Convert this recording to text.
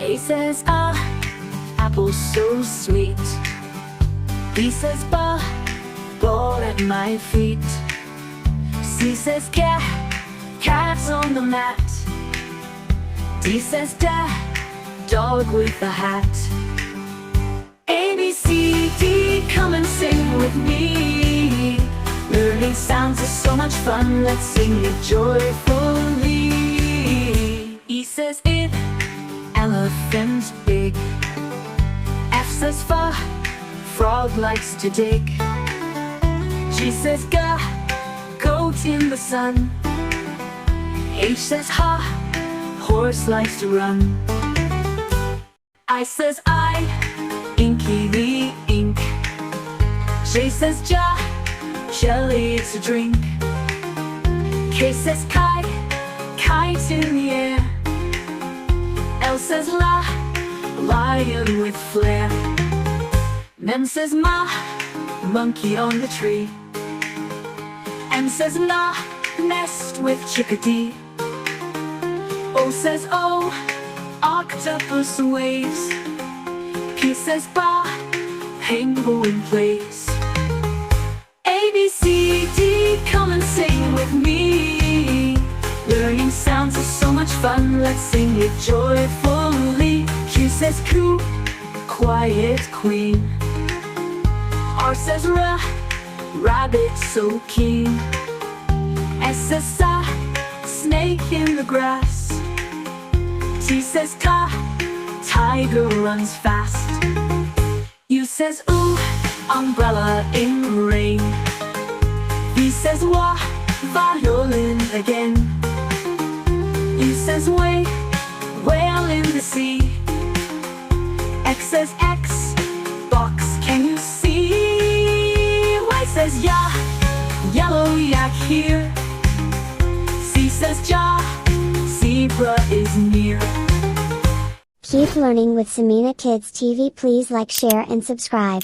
A says apple so sweet. B says ball at my feet. C says cat's on the mat. D says dog with a hat. A, B, C, D, come and sing with me. Learning sounds is so much fun, let's sing it joyfully. E says it, elephant big. F says frog likes to dig. G says goat in the sun. H says horse likes to run. I says inky the ink. J says jelly to drink. K says kite in the air. L says lion with flair. M says monkey on the tree. N says nest with chickadee. O says octopus waves. P says penguin plays. A, B, C, D, come and sing with me. Learning sounds is so much fun, let's sing it joyfully. Q says coo, quiet queen. R says rabbit so keen. S says snake in the grass. T says tiger runs fast. U says ooh, umbrella in rain. V says violin again. U says whale in the sea. X says box, can you see? Y says yellow yak here. C says zebra is near. Keep learning with Samina Kids TV. Please like, share and subscribe.